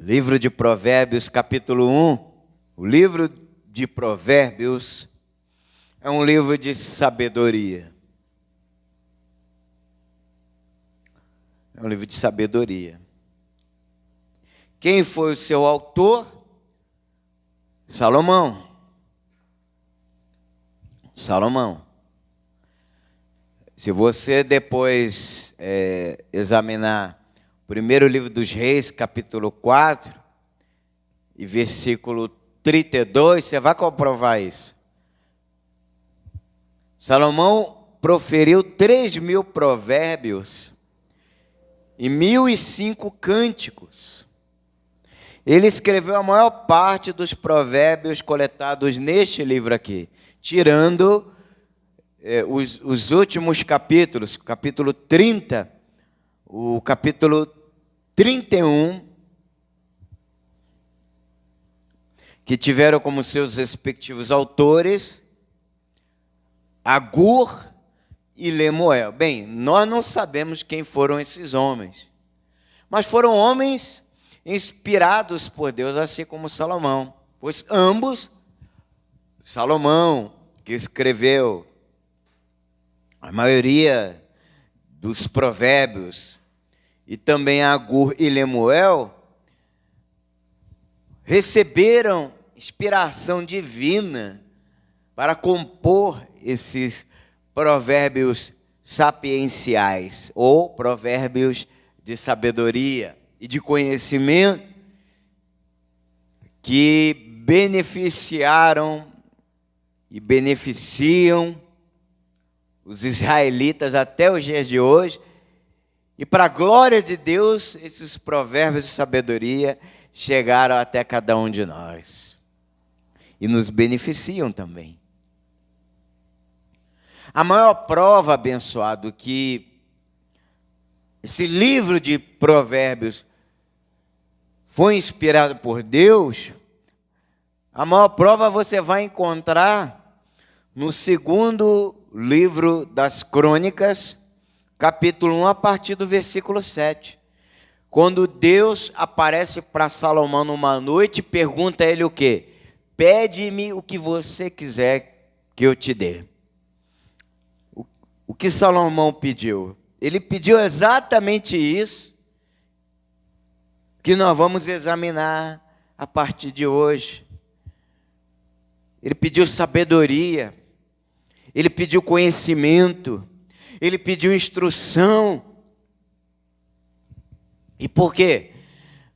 Livro de Provérbios, capítulo 1. O livro de Provérbios é um livro de sabedoria. É um livro de sabedoria. Quem foi o seu autor? Salomão. Salomão. Se você depois examinar o primeiro livro dos Reis, capítulo 4, e versículo 32, você vai comprovar isso. Salomão proferiu 3.000 provérbios e 1.005 cânticos. Ele escreveu a maior parte dos provérbios coletados neste livro aqui, tirando os últimos capítulos, capítulo 30, o capítulo 31, que tiveram como seus respectivos autores Agur e Lemuel. Bem, nós não sabemos quem foram esses homens, mas foram homens inspirados por Deus, assim como Salomão, pois ambos, Salomão, que escreveu a maioria dos provérbios, e também Agur e Lemuel, receberam inspiração divina para compor esses provérbios sapienciais, ou provérbios de sabedoria e de conhecimento, que beneficiaram e beneficiam os israelitas até os dias de hoje. E para a glória de Deus, esses provérbios de sabedoria chegaram até cada um de nós e nos beneficiam também. A maior prova, abençoado, que esse livro de provérbios foi inspirado por Deus, a maior prova você vai encontrar no segundo livro das Crônicas, capítulo 1, a partir do versículo 7. Quando Deus aparece para Salomão numa noite e pergunta a ele o quê? Pede-me o que você quiser que eu te dê. O que Salomão pediu? Ele pediu exatamente isso que nós vamos examinar a partir de hoje. Ele pediu sabedoria, ele pediu conhecimento, ele pediu instrução. E por quê?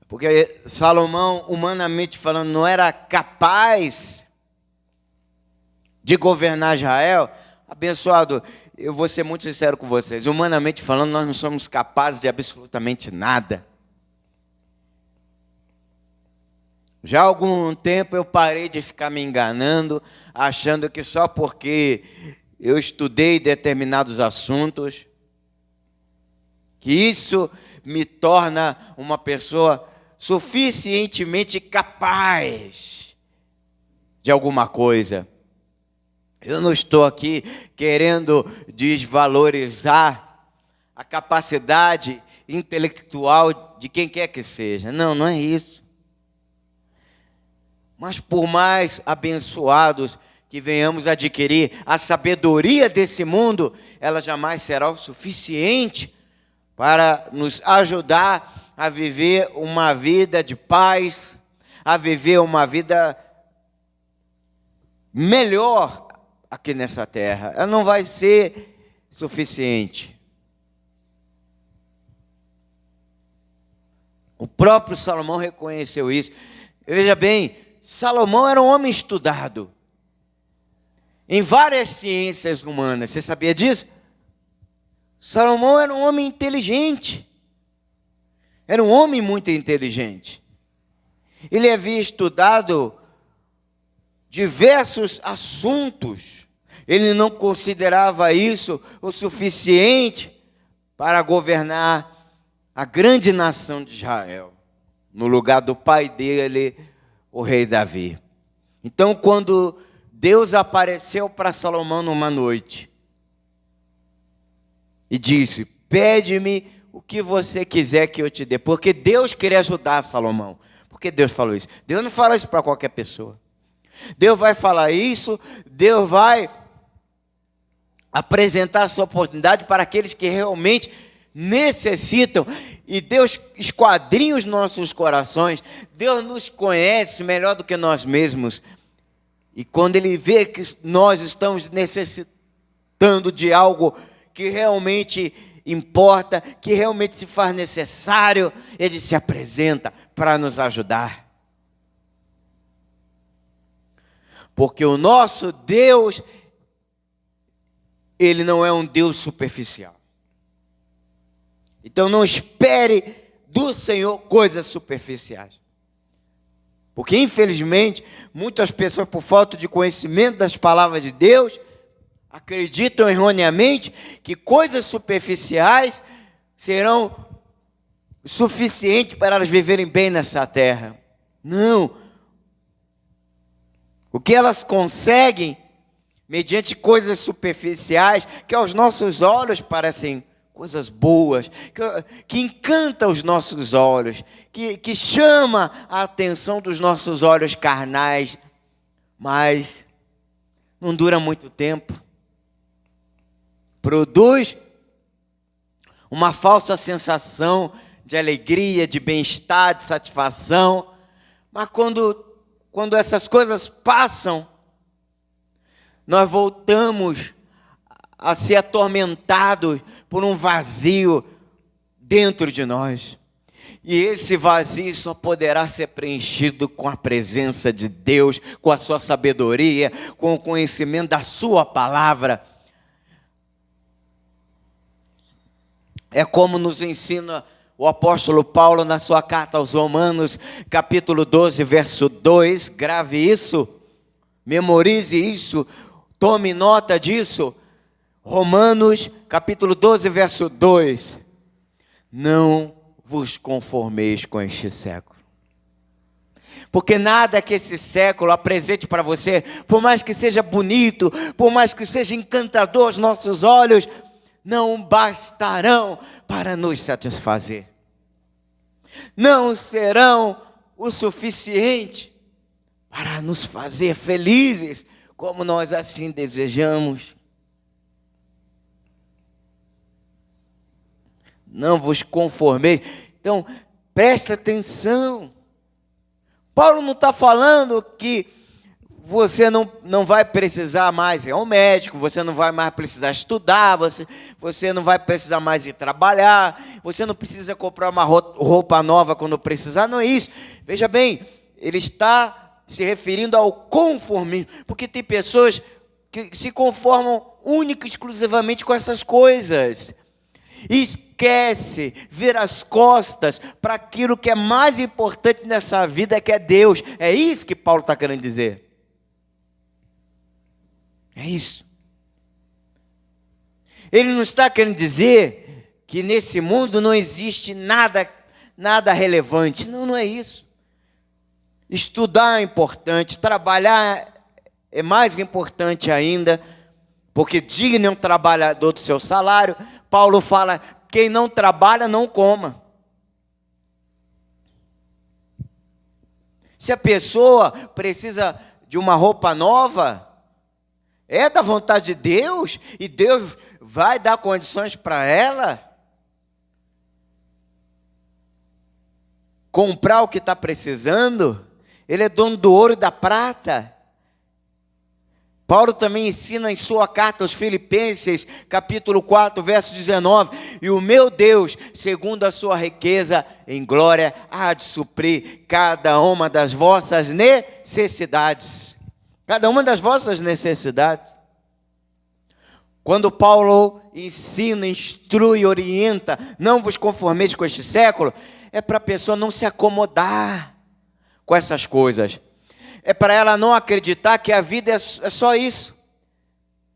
Porque Salomão, humanamente falando, não era capaz de governar Israel. Abençoado, eu vou ser muito sincero com vocês. Humanamente falando, nós não somos capazes de absolutamente nada. Já há algum tempo eu parei de ficar me enganando, achando que só porque eu estudei determinados assuntos, que isso me torna uma pessoa suficientemente capaz de alguma coisa. Eu não estou aqui querendo desvalorizar a capacidade intelectual de quem quer que seja. Não, não é isso. Mas por mais abençoados que venhamos adquirir a sabedoria desse mundo, ela jamais será o suficiente para nos ajudar a viver uma vida de paz, a viver uma vida melhor aqui nessa terra. Ela não vai ser suficiente. O próprio Salomão reconheceu isso. Veja bem, Salomão era um homem estudado em várias ciências humanas. Você sabia disso? Salomão era um homem inteligente. Era um homem muito inteligente. Ele havia estudado diversos assuntos. Ele não considerava isso o suficiente para governar a grande nação de Israel, no lugar do pai dele, o rei Davi. Então, quando Deus apareceu para Salomão numa noite e disse: pede-me o que você quiser que eu te dê. Porque Deus queria ajudar Salomão. Por que Deus falou isso? Deus não fala isso para qualquer pessoa. Deus vai falar isso, Deus vai apresentar a sua oportunidade para aqueles que realmente necessitam. E Deus esquadrinha os nossos corações. Deus nos conhece melhor do que nós mesmos. E quando Ele vê que nós estamos necessitando de algo que realmente importa, que realmente se faz necessário, Ele se apresenta para nos ajudar. Porque o nosso Deus, Ele não é um Deus superficial. Então não espere do Senhor coisas superficiais. Porque infelizmente, muitas pessoas, por falta de conhecimento das palavras de Deus, acreditam erroneamente que coisas superficiais serão suficientes para elas viverem bem nessa terra. Não. O que elas conseguem, mediante coisas superficiais, que aos nossos olhos parecem coisas boas, que encanta os nossos olhos, que chama a atenção dos nossos olhos carnais, mas não dura muito tempo. Produz uma falsa sensação de alegria, de bem-estar, de satisfação, mas quando essas coisas passam, nós voltamos a ser atormentados por um vazio dentro de nós. E esse vazio só poderá ser preenchido com a presença de Deus, com a sua sabedoria, com o conhecimento da sua palavra. É como nos ensina o apóstolo Paulo na sua carta aos Romanos, capítulo 12, verso 2, grave isso, memorize isso, tome nota disso. Romanos, capítulo 12, verso 2. Não vos conformeis com este século. Porque nada que esse século apresente para você, por mais que seja bonito, por mais que seja encantador aos nossos olhos, não bastarão para nos satisfazer. Não serão o suficiente para nos fazer felizes, como nós assim desejamos. Não vos conformeis. Então, presta atenção. Paulo não está falando que você não vai precisar mais ir ao médico, você não vai mais precisar estudar, você não vai precisar mais ir trabalhar, você não precisa comprar uma roupa nova quando precisar, não é isso. Veja bem, ele está se referindo ao conformismo, porque tem pessoas que se conformam única e exclusivamente com essas coisas. E esquece, vira as costas para aquilo que é mais importante nessa vida, que é Deus. É isso que Paulo está querendo dizer. É isso. Ele não está querendo dizer que nesse mundo não existe nada relevante. Não, não é isso. Estudar é importante, trabalhar é mais importante ainda, porque digno é um trabalhador do seu salário. Paulo fala, quem não trabalha, não coma. Se a pessoa precisa de uma roupa nova, é da vontade de Deus, e Deus vai dar condições para ela comprar o que está precisando. Ele é dono do ouro e da prata. Paulo também ensina em sua carta aos Filipenses, capítulo 4, verso 19, e o meu Deus, segundo a sua riqueza em glória, há de suprir cada uma das vossas necessidades. Cada uma das vossas necessidades. Quando Paulo ensina, instrui, orienta, não vos conformeis com este século, é para a pessoa não se acomodar com essas coisas. É para ela não acreditar que a vida é só isso.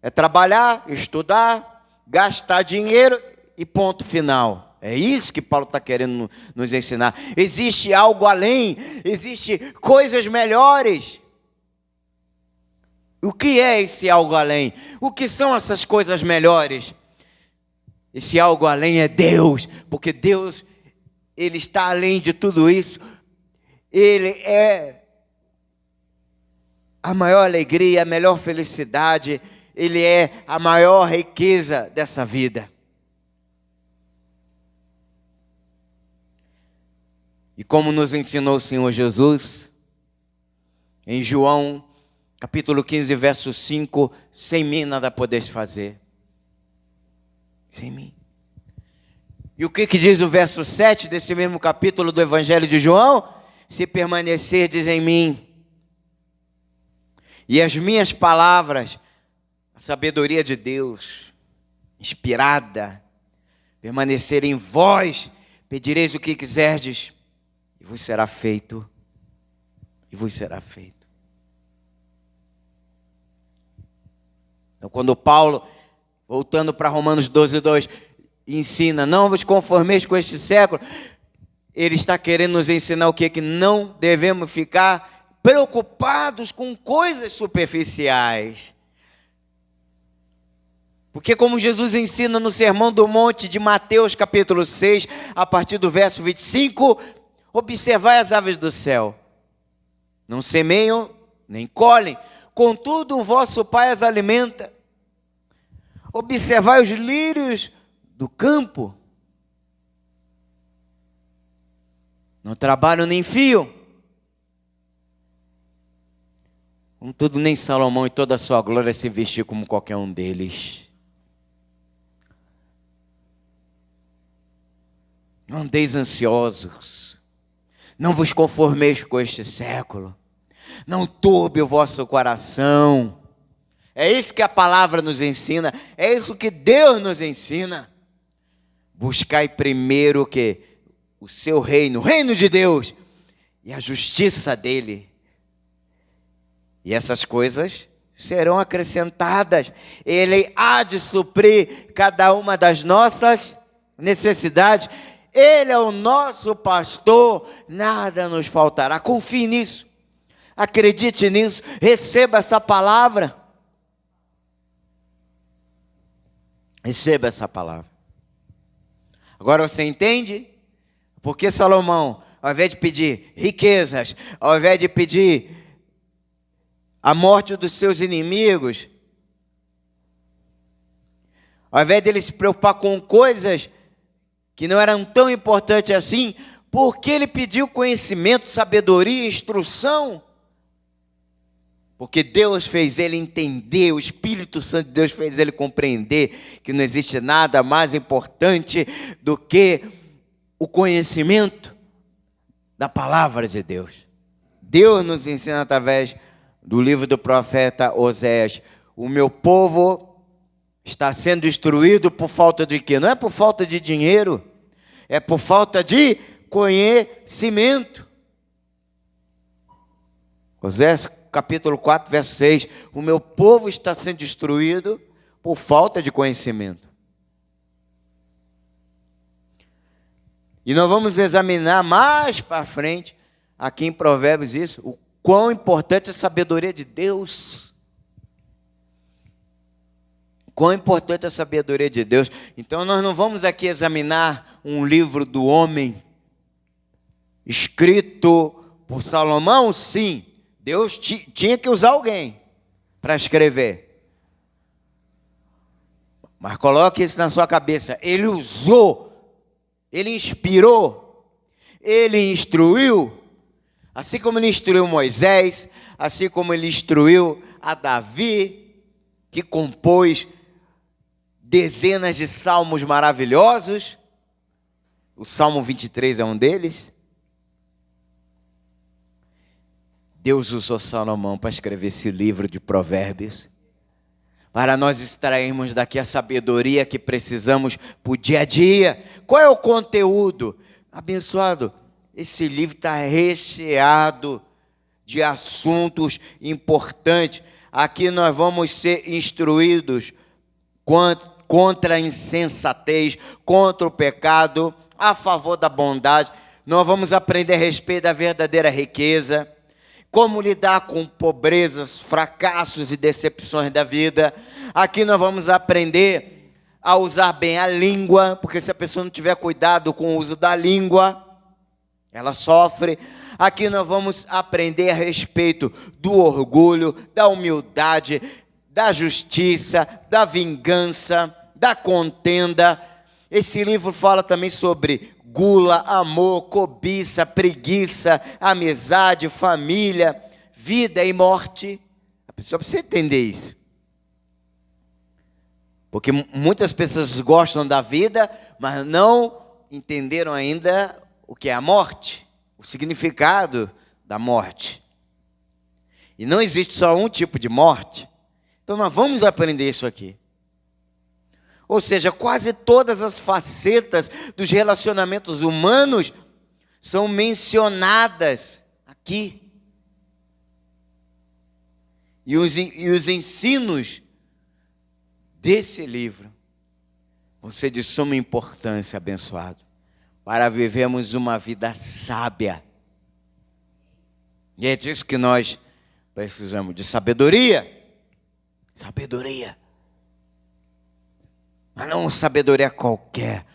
É trabalhar, estudar, gastar dinheiro e ponto final. É isso que Paulo está querendo nos ensinar. Existe algo além, existe coisas melhores. O que é esse algo além? O que são essas coisas melhores? Esse algo além é Deus, porque Deus, Ele está além de tudo isso. Ele é a maior alegria, a melhor felicidade. Ele é a maior riqueza dessa vida. E como nos ensinou o Senhor Jesus, em João, capítulo 15, verso 5, sem mim nada podeis fazer. Sem mim. E o que diz o verso 7 desse mesmo capítulo do Evangelho de João? Se permanecerdes em mim, e as minhas palavras, a sabedoria de Deus, inspirada, permanecer em vós, pedireis o que quiserdes, e vos será feito. E vos será feito. Então, quando Paulo, voltando para Romanos 12, 2, ensina, não vos conformeis com este século, ele está querendo nos ensinar o quê? Que não devemos ficar preocupados com coisas superficiais. Porque como Jesus ensina no Sermão do Monte de Mateus capítulo 6, a partir do verso 25, observai as aves do céu. Não semeiam, nem colhem, contudo o vosso Pai as alimenta. Observai os lírios do campo. Não trabalham nem fiam. Contudo, nem Salomão em toda a sua glória se vestiu como qualquer um deles. Não andeis ansiosos. Não vos conformeis com este século. Não turbe o vosso coração. É isso que a palavra nos ensina. É isso que Deus nos ensina. Buscai primeiro o quê? O seu reino, o reino de Deus. E a justiça dele. E essas coisas serão acrescentadas. Ele há de suprir cada uma das nossas necessidades. Ele é o nosso pastor, nada nos faltará. Confie nisso, acredite nisso, receba essa palavra. Receba essa palavra. Agora você entende? Porque Salomão, ao invés de pedir riquezas, ao invés de pedir a morte dos seus inimigos, ao invés de ele se preocupar com coisas que não eram tão importantes assim, porque ele pediu conhecimento, sabedoria, instrução? Porque Deus fez ele entender, o Espírito Santo de Deus fez ele compreender que não existe nada mais importante do que o conhecimento da palavra de Deus. Deus nos ensina através do livro do profeta Oséias: o meu povo está sendo destruído por falta de quê? Não é por falta de dinheiro, é por falta de conhecimento. Oséias capítulo 4, verso 6. O meu povo está sendo destruído por falta de conhecimento. E nós vamos examinar mais para frente, aqui em Provérbios, isso, o quão importante é a sabedoria de Deus. Quão importante é a sabedoria de Deus. Então nós não vamos aqui examinar um livro do homem, escrito por Salomão. Sim, Deus tinha que usar alguém para escrever. Mas coloque isso na sua cabeça. Ele usou, ele inspirou, ele instruiu. Assim como ele instruiu Moisés, assim como ele instruiu a Davi, que compôs dezenas de salmos maravilhosos. O Salmo 23 é um deles. Deus usou Salomão para escrever esse livro de Provérbios, para nós extrairmos daqui a sabedoria que precisamos para o dia a dia. Qual é o conteúdo? Abençoado, esse livro está recheado de assuntos importantes. Aqui nós vamos ser instruídos contra a insensatez, contra o pecado, a favor da bondade. Nós vamos aprender a respeito da verdadeira riqueza, como lidar com pobrezas, fracassos e decepções da vida. Aqui nós vamos aprender a usar bem a língua, porque se a pessoa não tiver cuidado com o uso da língua, ela sofre. Aqui nós vamos aprender a respeito do orgulho, da humildade, da justiça, da vingança, da contenda. Esse livro fala também sobre gula, amor, cobiça, preguiça, amizade, família, vida e morte. A pessoa precisa entender isso. Porque muitas pessoas gostam da vida, mas não entenderam ainda o que é a morte, o significado da morte. E não existe só um tipo de morte. Então nós vamos aprender isso aqui. Ou seja, quase todas as facetas dos relacionamentos humanos são mencionadas aqui. E os ensinos desse livro vão ser de suma importância, abençoado, para vivermos uma vida sábia. E é disso que nós precisamos, de sabedoria. Sabedoria. Mas não sabedoria qualquer.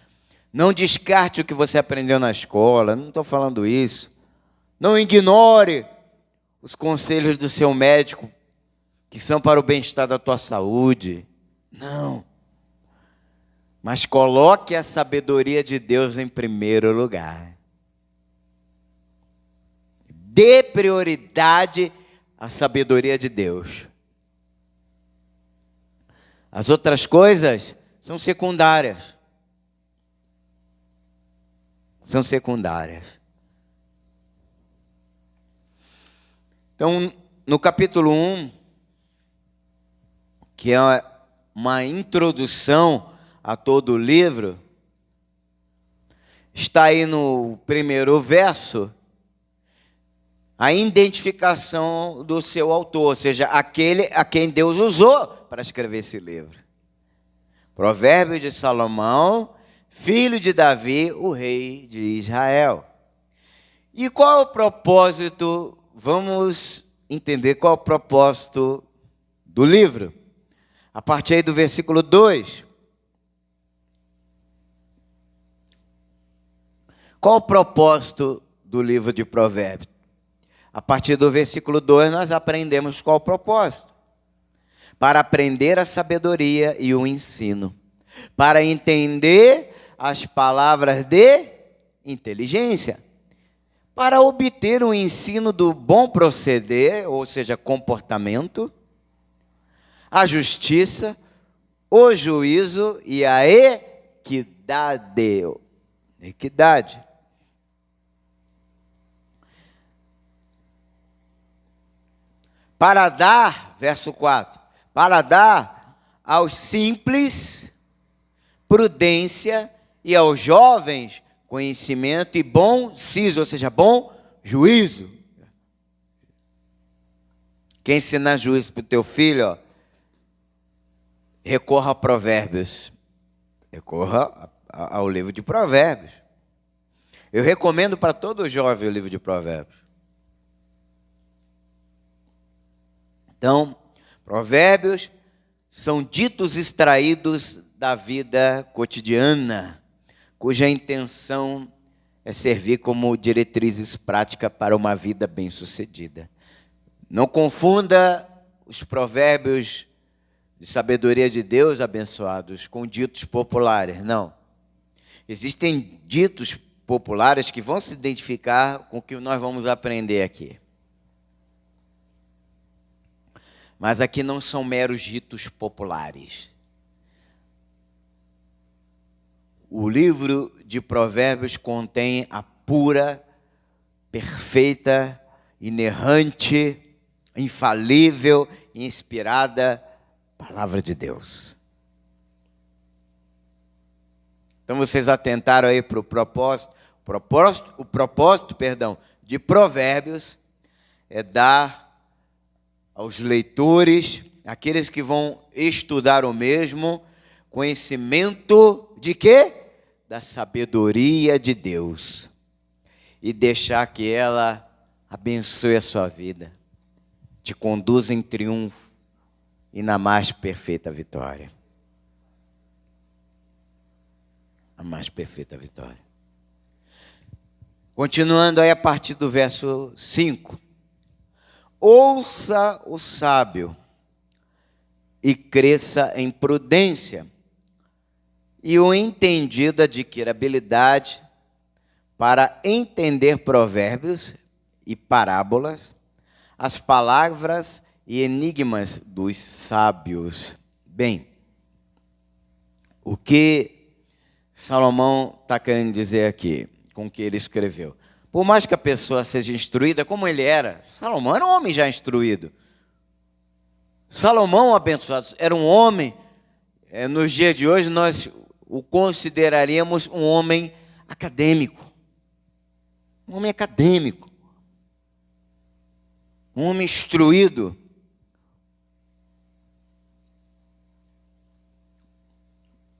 Não descarte o que você aprendeu na escola, não estou falando isso. Não ignore os conselhos do seu médico, que são para o bem-estar da tua saúde. Não. Mas coloque a sabedoria de Deus em primeiro lugar. Dê prioridade à sabedoria de Deus. As outras coisas são secundárias. São secundárias. Então, no capítulo 1, que é uma introdução a todo o livro, está aí no primeiro verso a identificação do seu autor, ou seja, aquele a quem Deus usou para escrever esse livro. Provérbios de Salomão, filho de Davi, o rei de Israel. E qual é o propósito? Vamos entender qual é o propósito do livro. A partir aí do versículo 2. Qual o propósito do livro de Provérbios? A partir do versículo 2 nós aprendemos qual o propósito. Para aprender a sabedoria e o ensino. Para entender as palavras de inteligência. Para obter o ensino do bom proceder, ou seja, comportamento, a justiça, o juízo e a equidade. Equidade. Para dar, verso 4, para dar aos simples prudência e aos jovens conhecimento e bom siso, ou seja, bom juízo. Quem ensinar juízo para o teu filho, ó, recorra a Provérbios. Recorra ao livro de Provérbios. Eu recomendo para todo jovem o livro de Provérbios. Então, Provérbios são ditos extraídos da vida cotidiana, cuja intenção é servir como diretrizes práticas para uma vida bem-sucedida. Não confunda os provérbios de sabedoria de Deus, abençoados, com ditos populares, não. Existem ditos populares que vão se identificar com o que nós vamos aprender aqui. Mas aqui não são meros ditos populares. O livro de Provérbios contém a pura, perfeita, inerrante, infalível, inspirada palavra de Deus. Então vocês atentaram aí para o propósito. O propósito de Provérbios é dar aos leitores, aqueles que vão estudar o mesmo, conhecimento de quê? Da sabedoria de Deus. E deixar que ela abençoe a sua vida, te conduza em triunfo e na mais perfeita vitória. mais perfeita vitória. Continuando aí a partir do verso 5. Ouça o sábio e cresça em prudência, e o entendido adquira habilidade para entender provérbios e parábolas, as palavras e enigmas dos sábios. Bem, o que Salomão está querendo dizer aqui, com o que ele escreveu? Por mais que a pessoa seja instruída, como ele era, Salomão era um homem já instruído. Salomão, abençoado, era um homem, nos dias de hoje nós o consideraríamos um homem acadêmico. Um homem acadêmico. Um homem instruído.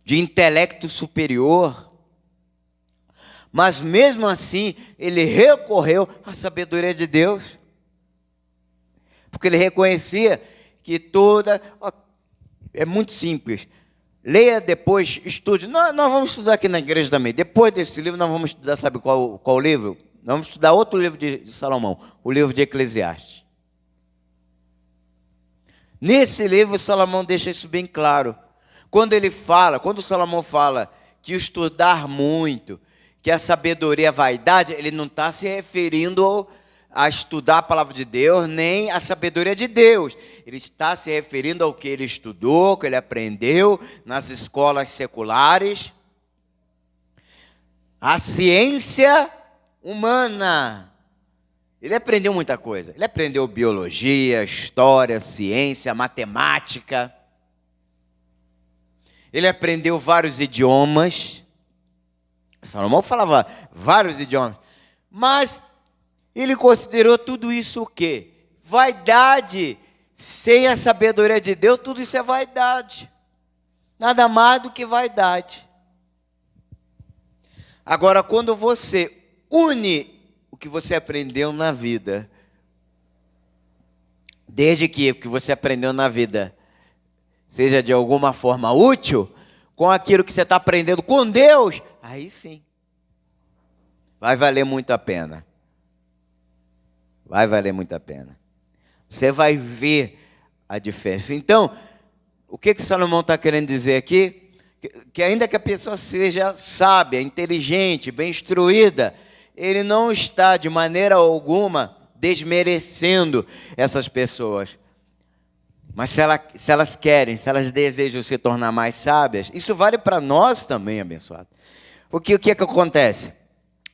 De intelecto superior. Mas mesmo assim, ele recorreu à sabedoria de Deus. Porque ele reconhecia que é muito simples. Leia depois, estude. Nós vamos estudar aqui na igreja também. Depois desse livro, nós vamos estudar, sabe qual livro? Nós vamos estudar outro livro de Salomão, o livro de Eclesiastes. Nesse livro, Salomão deixa isso bem claro. Quando Salomão fala que estudar muito, que a sabedoria é vaidade, ele não está se referindo a estudar a palavra de Deus, nem a sabedoria de Deus. Ele está se referindo ao que ele estudou, que ele aprendeu nas escolas seculares. A ciência humana. Ele aprendeu muita coisa. Ele aprendeu biologia, história, ciência, matemática. Ele aprendeu vários idiomas. Salomão falava vários idiomas. Mas ele considerou tudo isso o quê? Vaidade. Sem a sabedoria de Deus, tudo isso é vaidade. Nada mais do que vaidade. Agora, quando você une o que você aprendeu na vida, desde que o que você aprendeu na vida seja de alguma forma útil, com aquilo que você está aprendendo com Deus, aí sim, vai valer muito a pena. Vai valer muito a pena. Você vai ver a diferença. Então, o que Salomão está querendo dizer aqui? Que ainda que a pessoa seja sábia, inteligente, bem instruída, ele não está de maneira alguma desmerecendo essas pessoas. Mas se elas querem, se elas desejam se tornar mais sábias, isso vale para nós também, abençoado. Porque o que acontece?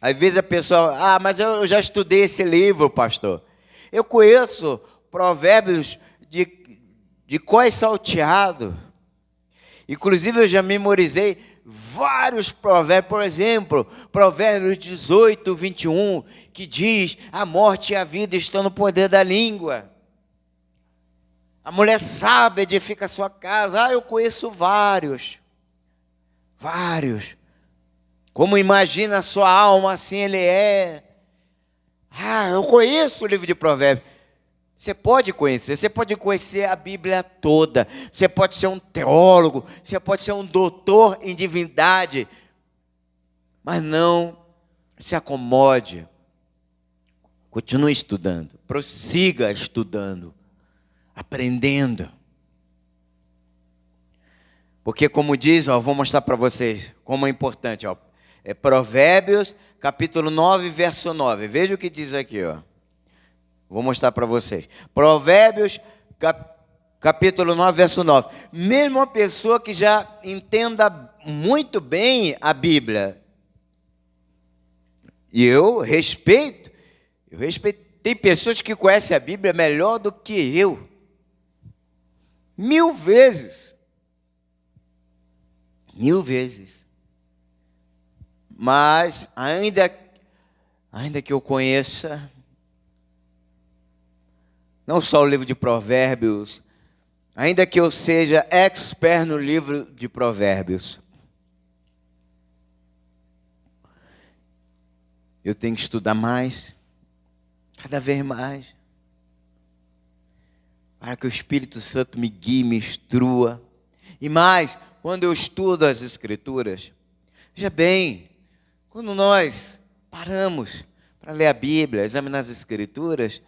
Às vezes a pessoa, mas eu já estudei esse livro, pastor. Eu conheço provérbios de cor e salteado. Inclusive eu já memorizei vários provérbios. Por exemplo, Provérbios 18, 21, que diz: a morte e a vida estão no poder da língua. A mulher sábia edifica a sua casa. Eu conheço vários. Vários. Como imagina a sua alma, assim ele é. Eu conheço o livro de Provérbios. Você pode conhecer a Bíblia toda. Você pode ser um teólogo, você pode ser um doutor em divindade. Mas não se acomode. Continue estudando. Prossiga estudando. Aprendendo. Porque como diz, vou mostrar para vocês como é importante. É Provérbios, capítulo 9, verso 9. Veja o que diz aqui. Vou mostrar para vocês. Provérbios, capítulo 9, verso 9. Mesmo uma pessoa que já entenda muito bem a Bíblia. E eu respeito. Tem pessoas que conhecem a Bíblia melhor do que eu. 1000 vezes. 1000 vezes. Mas, ainda que eu conheça, não só o livro de Provérbios, ainda que eu seja expert no livro de Provérbios, eu tenho que estudar mais, cada vez mais, para que o Espírito Santo me guie, me instrua. E mais, quando eu estudo as Escrituras, Veja bem, quando nós paramos para ler a Bíblia, examinar as Escrituras,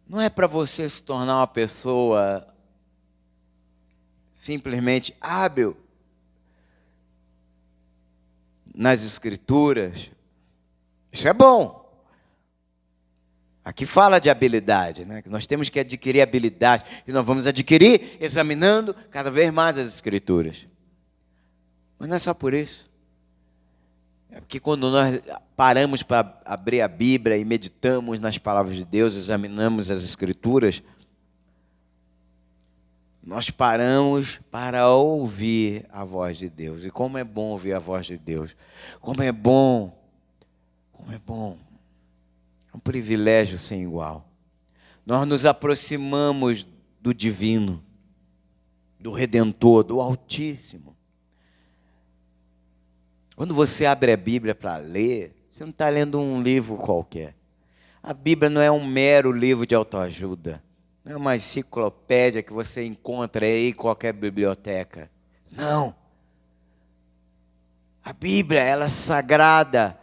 não é para você se tornar uma pessoa simplesmente hábil nas Escrituras. Isso é bom. Aqui fala de habilidade, né? Que nós temos que adquirir habilidade. E nós vamos adquirir examinando cada vez mais as Escrituras. Mas não é só por isso. É porque quando nós paramos para abrir a Bíblia e meditamos nas palavras de Deus, examinamos as Escrituras, nós paramos para ouvir a voz de Deus. E como é bom ouvir a voz de Deus. Como é bom. Como é bom. É um privilégio sem igual. Nós nos aproximamos do divino, do Redentor, do Altíssimo. Quando você abre a Bíblia para ler, você não está lendo um livro qualquer. A Bíblia não é um mero livro de autoajuda. Não é uma enciclopédia que você encontra aí em qualquer biblioteca. Não. A Bíblia, ela é sagrada.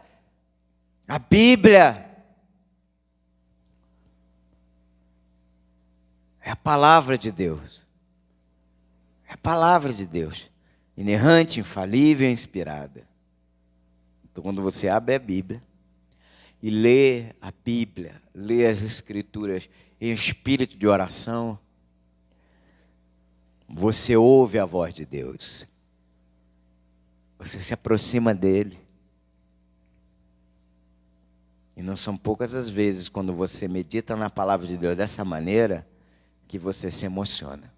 A Bíblia é a palavra de Deus. É a palavra de Deus. Inerrante, infalível e inspirada. Então, quando você abre a Bíblia e lê a Bíblia, lê as Escrituras em espírito de oração, você ouve a voz de Deus. Você se aproxima dele. E não são poucas as vezes, quando você medita na palavra de Deus dessa maneira, que você se emociona.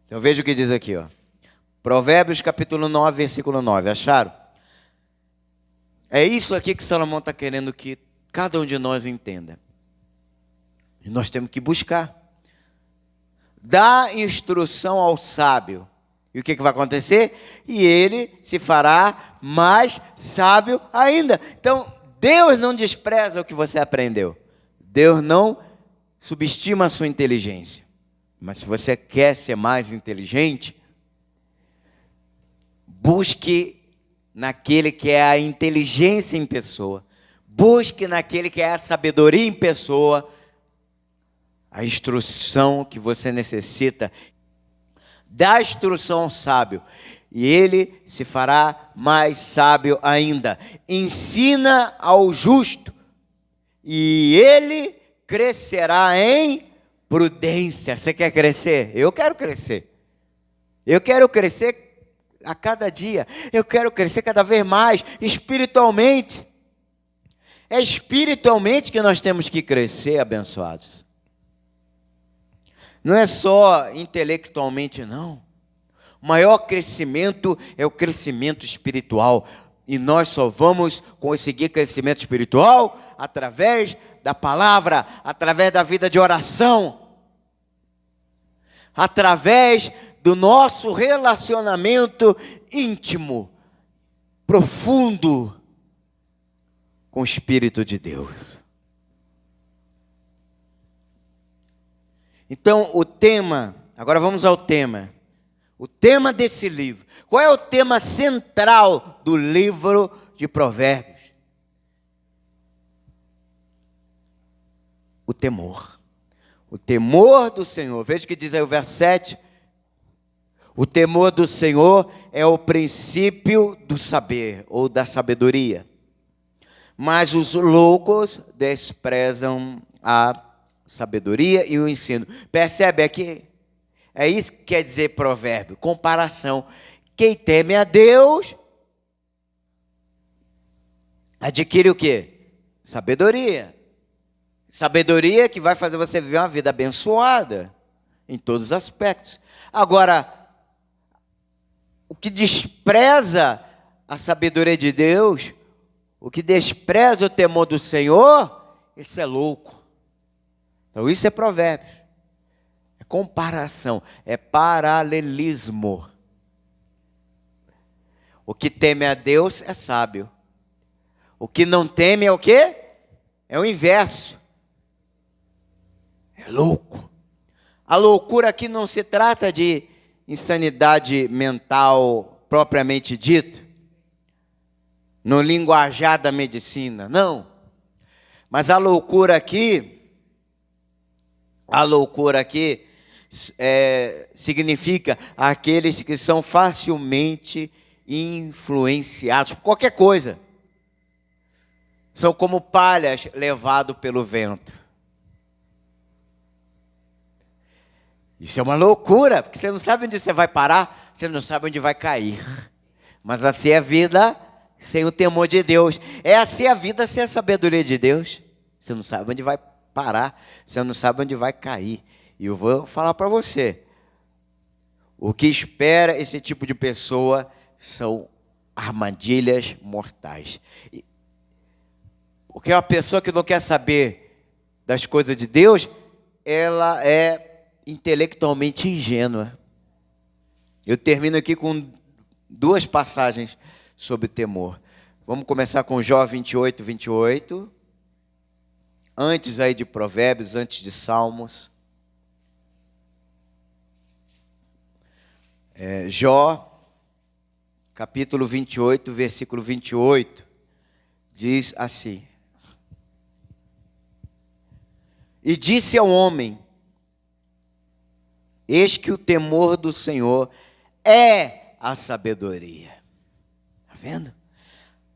Então veja o que diz aqui, ó. Provérbios capítulo 9, versículo 9. Acharam? É isso aqui que Salomão está querendo que cada um de nós entenda. E nós temos que buscar. Dá instrução ao sábio. E o que vai acontecer? E ele se fará mais sábio ainda. Então, Deus não despreza o que você aprendeu. Deus não subestima a sua inteligência. Mas se você quer ser mais inteligente, busque naquele que é a inteligência em pessoa. Busque naquele que é a sabedoria em pessoa. A instrução que você necessita. Dá instrução ao sábio, e ele se fará mais sábio ainda. Ensina ao justo, e ele crescerá em prudência. Você quer crescer? Eu quero crescer. Eu quero crescer a cada dia. Eu quero crescer cada vez mais espiritualmente. É espiritualmente que nós temos que crescer, abençoados. Não é só intelectualmente, não. O maior crescimento é o crescimento espiritual. E nós só vamos conseguir crescimento espiritual através da palavra, através da vida de oração, através do nosso relacionamento íntimo, profundo com o Espírito de Deus. Então, o tema, agora vamos ao tema. O tema desse livro. Qual é o tema central do livro de Provérbios? O temor. O temor do Senhor. Veja o que diz aí o verso 7. O temor do Senhor é o princípio do saber, ou da sabedoria. Mas os loucos desprezam a sabedoria e o ensino. Percebe aqui? É isso que quer dizer provérbio, comparação. Quem teme a Deus adquire o quê? Sabedoria. Sabedoria que vai fazer você viver uma vida abençoada em todos os aspectos. Agora, o que despreza a sabedoria de Deus, o que despreza o temor do Senhor, esse é louco. Então isso é provérbio. É comparação, é paralelismo. O que teme a Deus é sábio. O que não teme é o quê? É o inverso. É louco. A loucura aqui não se trata de insanidade mental propriamente dito, no linguajar da medicina, não. Mas a loucura aqui significa aqueles que são facilmente influenciados por qualquer coisa. São como palhas levados pelo vento. Isso é uma loucura, porque você não sabe onde você vai parar, você não sabe onde vai cair. Mas assim é a vida sem o temor de Deus. É assim a vida sem a sabedoria de Deus. Você não sabe onde vai parar, você não sabe onde vai cair. E eu vou falar para você, o que espera esse tipo de pessoa são armadilhas mortais. Porque uma pessoa que não quer saber das coisas de Deus, ela é intelectualmente ingênua. Eu termino aqui com 2 passagens sobre temor. Vamos começar com Jó 28, 28. Antes aí de Provérbios, antes de Salmos. Jó, capítulo 28, versículo 28, diz assim: E disse ao homem: eis que o temor do Senhor é a sabedoria. Está vendo?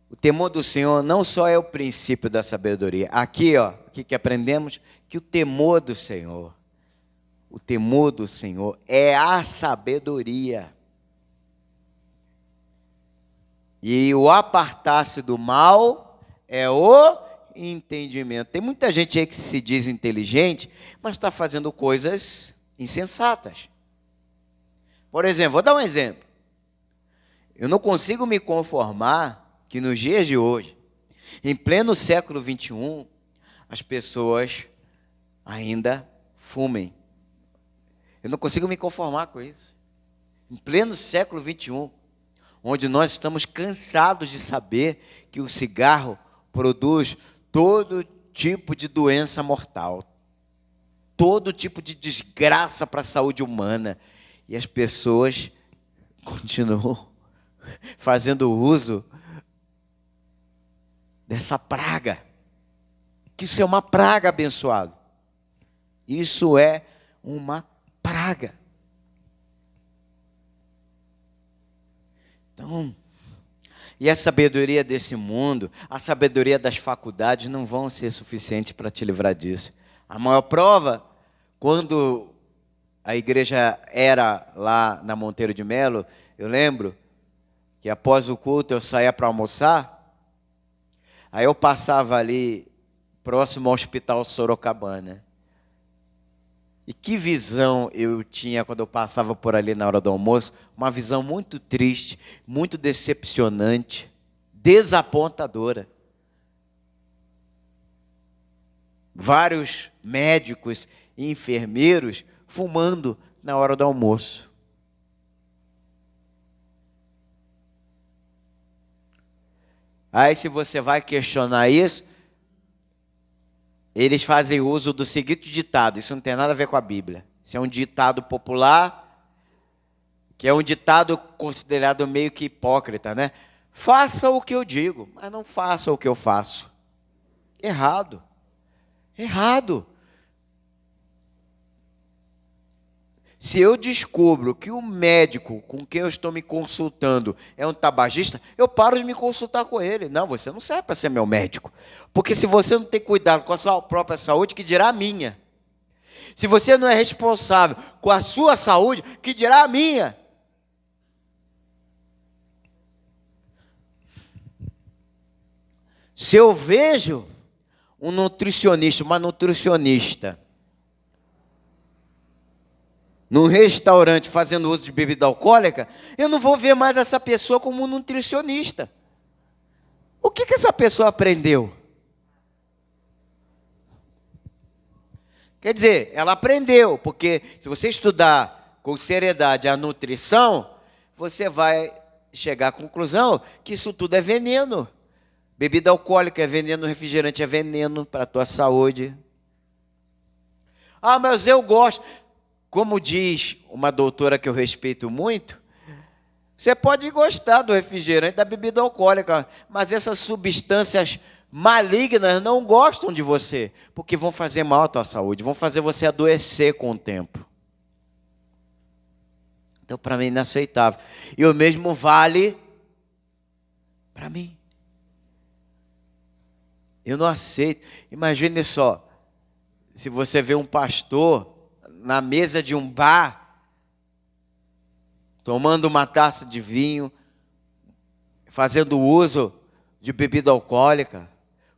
O temor do Senhor não só é o princípio da sabedoria. Aqui, ó, o que aprendemos? Que o temor do Senhor é a sabedoria. E o apartar-se do mal é o entendimento. Tem muita gente aí que se diz inteligente, mas está fazendo coisas insensatas. Por exemplo, vou dar um exemplo. Eu não consigo me conformar que nos dias de hoje, em pleno século XXI, as pessoas ainda fumem. Eu não consigo me conformar com isso. Em pleno século XXI, onde nós estamos cansados de saber que o cigarro produz todo tipo de doença mortal, todo tipo de desgraça para a saúde humana, e as pessoas continuam fazendo uso dessa praga, que isso é uma praga, abençoado. Isso é uma praga. Então, e a sabedoria desse mundo, a sabedoria das faculdades não vão ser suficientes para te livrar disso. A maior prova, quando a igreja era lá na Monteiro de Melo, eu lembro que após o culto eu saía para almoçar, aí eu passava ali próximo ao Hospital Sorocabana. E que visão eu tinha quando eu passava por ali na hora do almoço, uma visão muito triste, muito decepcionante, desapontadora. Vários médicos e enfermeiros fumando na hora do almoço. Aí, se você vai questionar isso, eles fazem uso do seguinte ditado. Isso não tem nada a ver com a Bíblia. Isso é um ditado popular, que é um ditado considerado meio que hipócrita, né? Faça o que eu digo, mas não faça o que eu faço. Errado. Errado. Se eu descubro que o médico com quem eu estou me consultando é um tabagista, eu paro de me consultar com ele. Não, você não serve para ser meu médico. Porque se você não tem cuidado com a sua própria saúde, que dirá a minha? Se você não é responsável com a sua saúde, que dirá a minha? Se eu vejo um nutricionista, uma nutricionista, num restaurante fazendo uso de bebida alcoólica, eu não vou ver mais essa pessoa como um nutricionista. O que essa pessoa aprendeu? Quer dizer, ela aprendeu, porque se você estudar com seriedade a nutrição, você vai chegar à conclusão que isso tudo é veneno. Bebida alcoólica é veneno, refrigerante é veneno para a tua saúde. Ah, mas eu gosto. como diz uma doutora que eu respeito muito, você pode gostar do refrigerante, da bebida alcoólica, mas essas substâncias malignas não gostam de você, porque vão fazer mal à tua saúde, vão fazer você adoecer com o tempo. Então, para mim, é inaceitável. E o mesmo vale para mim. Eu não aceito. Imagine só, se você vê um pastor na mesa de um bar, tomando uma taça de vinho, fazendo uso de bebida alcoólica,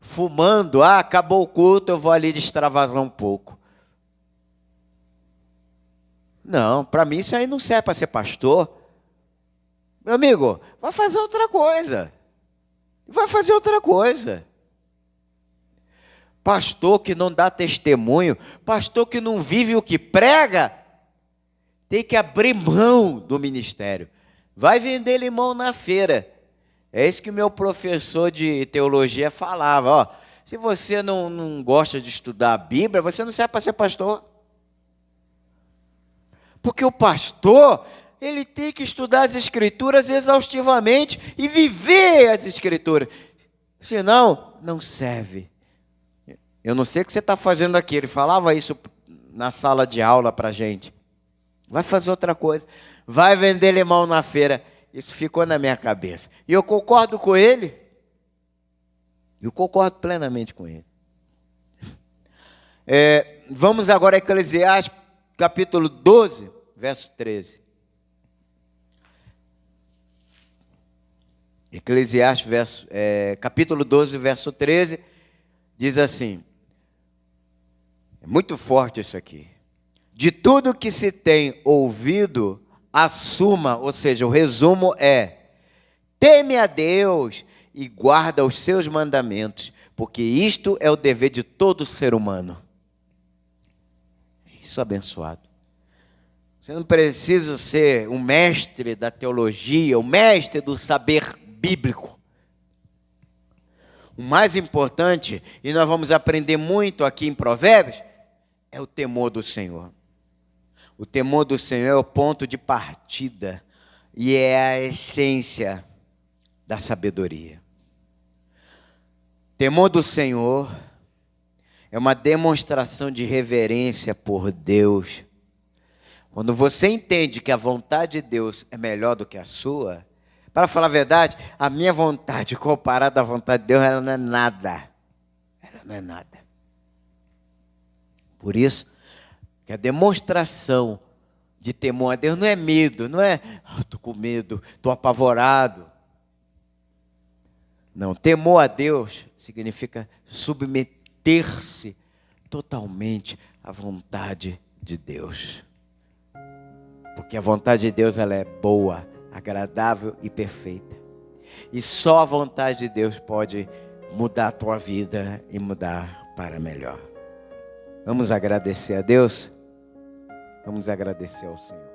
fumando, acabou o culto, eu vou ali extravasar um pouco. Não, para mim isso aí não serve para ser pastor. Meu amigo, vai fazer outra coisa. Vai fazer outra coisa. Pastor que não dá testemunho, pastor que não vive o que prega, tem que abrir mão do ministério. Vai vender limão na feira. É isso que o meu professor de teologia falava. Ó, se você não gosta de estudar a Bíblia, você não serve para ser pastor. Porque o pastor, ele tem que estudar as Escrituras exaustivamente e viver as Escrituras. Senão, não serve. Eu não sei o que você está fazendo aqui. Ele falava isso na sala de aula para a gente. Vai fazer outra coisa. Vai vender limão na feira. Isso ficou na minha cabeça. E eu concordo com ele. Eu concordo plenamente com ele. Vamos agora a Eclesiastes, capítulo 12, verso 13. Eclesiastes, capítulo 12, verso 13, diz assim. É muito forte isso aqui. De tudo que se tem ouvido, assuma, ou seja, o resumo é: teme a Deus e guarda os seus mandamentos, porque isto é o dever de todo ser humano. Isso abençoado. Você não precisa ser um mestre da teologia, um mestre do saber bíblico. O mais importante, e nós vamos aprender muito aqui em Provérbios, é o temor do Senhor. O temor do Senhor é o ponto de partida e é a essência da sabedoria. Temor do Senhor é uma demonstração de reverência por Deus. Quando você entende que a vontade de Deus é melhor do que a sua, para falar a verdade, a minha vontade comparada à vontade de Deus, ela não é nada. Ela não é nada. Por isso, que a demonstração de temor a Deus não é medo, não é, estou com medo, estou apavorado. Não, temor a Deus significa submeter-se totalmente à vontade de Deus. Porque a vontade de Deus ela é boa, agradável e perfeita. E só a vontade de Deus pode mudar a tua vida e mudar para melhor. Vamos agradecer a Deus? Vamos agradecer ao Senhor.